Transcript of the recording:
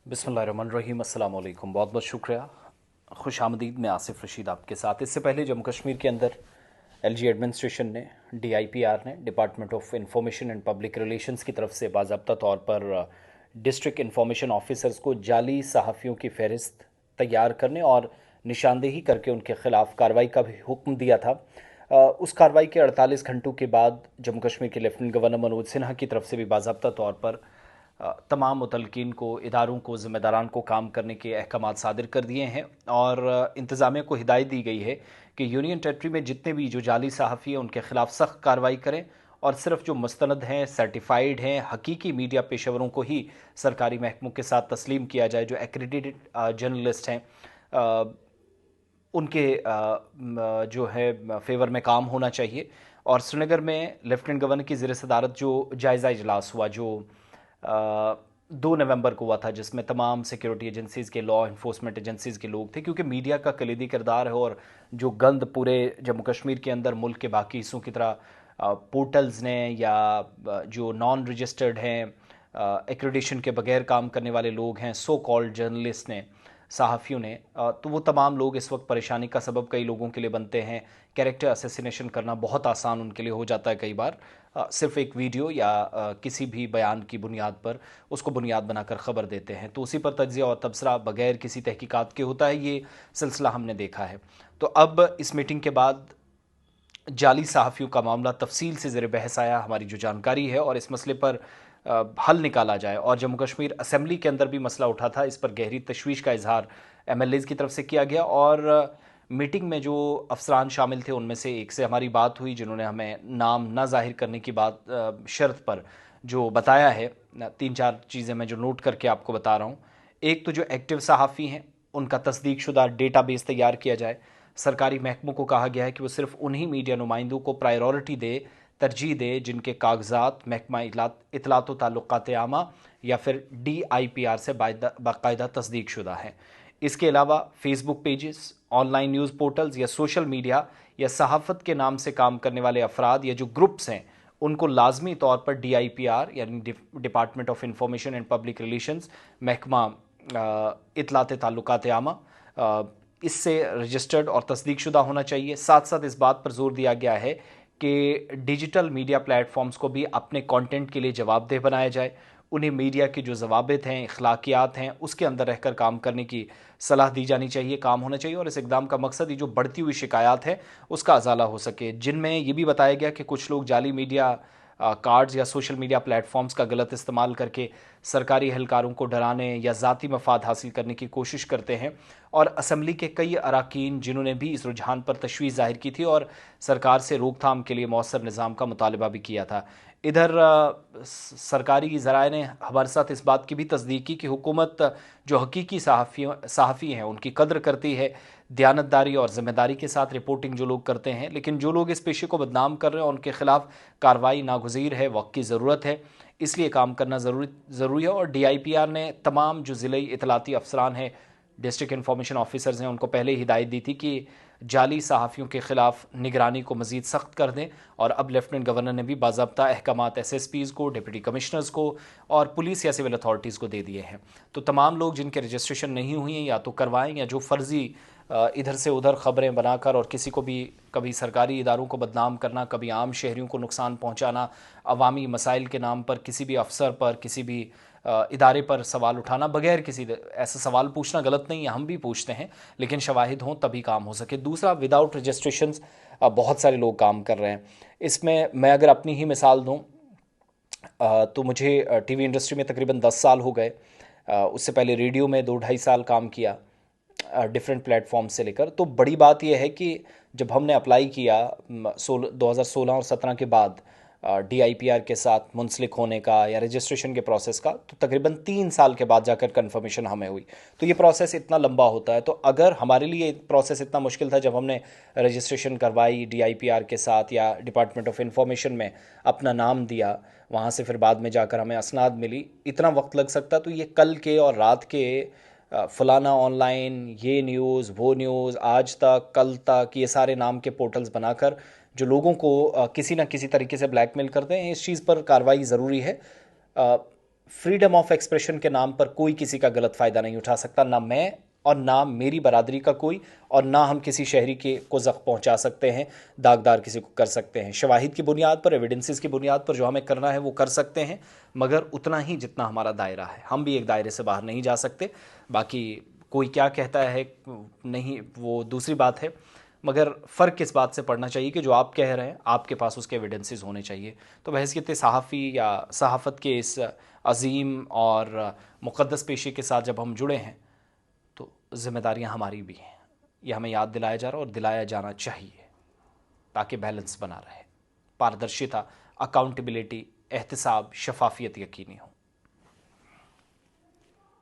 बिस्मिल्लाहिर्रहमानिर्रहीम, अस्सलाम वालेकुम। बहुत बहुत शुक्रिया। खुश आमदीद। मैं आसिफ रशीद आपके साथ। इससे पहले जम्मू कश्मीर के अंदर एलजी एडमिनिस्ट्रेशन ने, डीआईपीआर ने, department of information and public relations की तरफ से बाज़ाब्ता तौर पर डिस्ट्रिक्ट इंफॉर्मेशन ऑफिसर्स को जाली सहाफ़ियों की फ़हरिस्त तैयार करने और निशानदेही करके उनके ख़िलाफ़ कार्रवाई का भी हुक्म दिया था। उस कार्रवाई के 48 घंटों के बाद जम्मू कश्मीर के लेफ्टिनेंट गवर्नर मनोज सिन्हा की तरफ से भी बाज़ाब्ता तौर पर तमाम मुतलकिन को, इदारों को, ज़िम्मेदारान को काम करने के अहकामात सादिर कर दिए हैं और इंतज़ामिया को हिदायत दी गई है कि यूनियन टेरेटरी में जितने भी जो जाली सहाफ़ी हैं उनके ख़िलाफ़ सख्त कार्रवाई करें और सिर्फ जो मुस्तनद हैं, सर्टिफाइड हैं, हकीकी मीडिया पेशेवरों को ही सरकारी महकमों के साथ तस्लीम किया जाए। जो एक्रेडिटेड जर्नलिस्ट हैं उनके जो है फेवर में काम होना चाहिए। और श्रीनगर में लेफ्टिनेंट गवर्नर की ज़ेर सदारत जो जायज़ा इजलास हुआ, जो 2 नवंबर को हुआ था, जिसमें तमाम सिक्योरिटी एजेंसीज़ के, लॉ इन्फोर्समेंट एजेंसीज़ के लोग थे, क्योंकि मीडिया का कलीदी किरदार है और जो गंद पूरे जम्मू कश्मीर के अंदर मुल्क के बाकी हिस्सों की तरह पोर्टल्स ने या जो नॉन रजिस्टर्ड हैं, एक्रेडिशन के बगैर काम करने वाले लोग हैं, सो कॉल्ड जर्नलिस्ट ने, सहाफ़ियों ने, तो वो तमाम लोग इस वक्त परेशानी का सबब कई लोगों के लिए बनते हैं। कैरेक्टर असैसिनेशन करना बहुत आसान उनके लिए हो जाता है कई बार। सिर्फ एक वीडियो या किसी भी बयान की बुनियाद पर उसको बुनियाद बनाकर ख़बर देते हैं, तो उसी पर तज्ज़िया और तबसरा बगैर किसी तहकीकात के होता है। ये सिलसिला हमने देखा है। तो अब इस मीटिंग के बाद जाली सहाफ़ियों का मामला तफसील से ज़ेर बहस आया। हमारी जो जानकारी है और इस मसले पर हल निकाला जाए, और जम्मू कश्मीर असम्बली के अंदर भी मसला उठा था, इस पर गहरी तशवीश का इजहार एमएलएज़ की तरफ से किया गया। और मीटिंग में जो अफसरान शामिल थे उनमें से एक से हमारी बात हुई, जिन्होंने हमें नाम ना जाहिर करने की बात शर्त पर जो बताया है। 3-4 चीज़ें मैं जो नोट करके आपको बता रहा हूँ। एक तो जो एक्टिव सहाफ़ी हैं उनका तस्दीक शुदा डेटाबेस तैयार किया जाए। सरकारी महकमों को कहा गया है कि वो सिर्फ उन्हीं मीडिया नुमाइंदों को प्रायोरिटी दे, तरजीह दे, जिनके कागजात महकमा इतलात व ताल्लुकात आमा या फिर DIPR से बाकायदा तस्दीक शुदा है। इसके अलावा Facebook pages, online news portals या सोशल मीडिया या सहाफ़त के नाम से काम करने वाले अफराद या जो ग्रुप्स हैं, उनको लाजमी तौर पर DIPR यानी department of information and public relations, महकमा इतलात ताल्लुकात आमा, इससे रजिस्टर्ड और तस्दीक शुदा होना चाहिए। साथ साथ इस बात पर जोर दिया गया है कि डिजिटल मीडिया प्लेटफॉर्म्स को भी अपने कंटेंट के लिए जवाबदेह बनाया जाए। उन्हें मीडिया की जो ज़वाबित हैं, अखलाकियात हैं, उसके अंदर रहकर काम करने की सलाह दी जानी चाहिए, काम होना चाहिए। और इस इकदाम का मकसद ये जो बढ़ती हुई शिकायत है उसका अजाला हो सके, जिनमें ये भी बताया गया कि कुछ लोग जाली मीडिया कार्ड्स या सोशल मीडिया प्लेटफॉर्म्स का गलत इस्तेमाल करके सरकारी एहलकारों को डराने या ज़ाती मफाद हासिल करने की कोशिश करते हैं। और असम्बली के कई अरकान जिन्होंने भी इस रुझान पर तशवीश जाहिर की थी और सरकार से रोकथाम के लिए मौसर निज़ाम का मुतालबा भी किया था। इधर सरकारी ज़राए ने हमारे साथ इस बात की भी तस्दीक की कि हुकूमत जो हकीकी सहाफ़ी हैं उनकी कद्र करती है, दयानतदारी और ज़िम्मेदारी के साथ रिपोर्टिंग जो लोग करते हैं, लेकिन जो लोग इस पेशे को बदनाम कर रहे हैं उनके खिलाफ कार्रवाई नागुज़ीर है, वक्त की ज़रूरत है, इसलिए काम करना ज़रूरी है। और DIPR ने तमाम जो ज़िले इतलाती अफसरान हैं, डिस्ट्रिक्ट इंफॉर्मेशन ऑफिसर्स हैं, उनको पहले ही हिदायत दी थी कि जाली सहाफ़ियों के ख़िलाफ़ निगरानी को मज़ीद सख्त कर दें। और अब लेफ्टिनेंट गवर्नर ने भी बाज़ाब्ता अहकामात SSPs को, डिप्टी कमिश्नर्स को और पुलिस या सिविल अथॉरिटीज़ को दे दिए हैं। तो तमाम लोग जिनके रजिस्ट्रेशन नहीं हुई हैं या तो करवाएं, या जो फ़र्ज़ी इधर से उधर ख़बरें बनाकर और किसी को भी, कभी सरकारी इदारों को बदनाम करना, कभी आम शहरियों को नुकसान पहुँचाना, अवामी मसाइल के नाम पर किसी भी अफसर पर, किसी भी इदारे पर सवाल उठाना, बगैर किसी ऐसा सवाल पूछना गलत नहीं है, हम भी पूछते हैं, लेकिन शवाहिद हों तभी काम हो सके। दूसरा, विदाउट रजिस्ट्रेशंस बहुत सारे लोग काम कर रहे हैं। इसमें मैं अगर अपनी ही मिसाल दूं, तो मुझे टीवी इंडस्ट्री में तकरीबन 10 साल हो गए। उससे पहले रेडियो में 2-2.5 साल काम किया, डिफरेंट प्लेटफॉर्म से लेकर। तो बड़ी बात यह है कि जब हमने अप्लाई किया 2016 और 17 के बाद DIPR के साथ मुंसलिक होने का या रजिस्ट्रेशन के प्रोसेस का, तो तकरीबन 3 साल के बाद जाकर कन्फर्मेशन हमें हुई। तो ये प्रोसेस इतना लंबा होता है। तो अगर हमारे लिए प्रोसेस इतना मुश्किल था जब हमने रजिस्ट्रेशन करवाई DIPR के साथ या डिपार्टमेंट ऑफ इंफॉर्मेशन में अपना नाम दिया, वहाँ से फिर बाद में जाकर हमें असनाद मिली, इतना वक्त लग सकता, तो ये कल के और रात के फलाना ऑनलाइन, ये न्यूज़, वो न्यूज़, आज तक, कल तक, ये सारे नाम के पोर्टल्स बनाकर जो लोगों को किसी ना किसी तरीके से ब्लैकमेल करते हैं, इस चीज़ पर कार्रवाई ज़रूरी है। फ्रीडम ऑफ एक्सप्रेशन के नाम पर कोई किसी का गलत फ़ायदा नहीं उठा सकता, ना मैं और ना मेरी बरादरी का कोई, और ना हम किसी शहरी के को ज़ख्म पहुंचा सकते हैं, दागदार किसी को कर सकते हैं। शवाहिद की बुनियाद पर, एविडेंसेस की बुनियाद पर जो हमें करना है वो कर सकते हैं, मगर उतना ही जितना हमारा दायरा है। हम भी एक दायरे से बाहर नहीं जा सकते। बाकी कोई क्या कहता है नहीं, वो दूसरी बात है, मगर फ़र्क इस बात से पड़ना चाहिए कि जो आप कह रहे हैं आपके पास उसके एविडेंसेस होने चाहिए। तो बहैसियत सहाफ़ी या सहाफ़त के इस अजीम और मुक़द्दस पेशे के साथ जब हम जुड़े हैं तो ज़िम्मेदारियां हमारी भी हैं। ये हमें याद दिलाया जा रहा है और दिलाया जाना चाहिए, ताकि बैलेंस बना रहे, पारदर्शिता, अकाउंटेबिलिटी, एहतिसाब, शफाफियत यकीनी हो।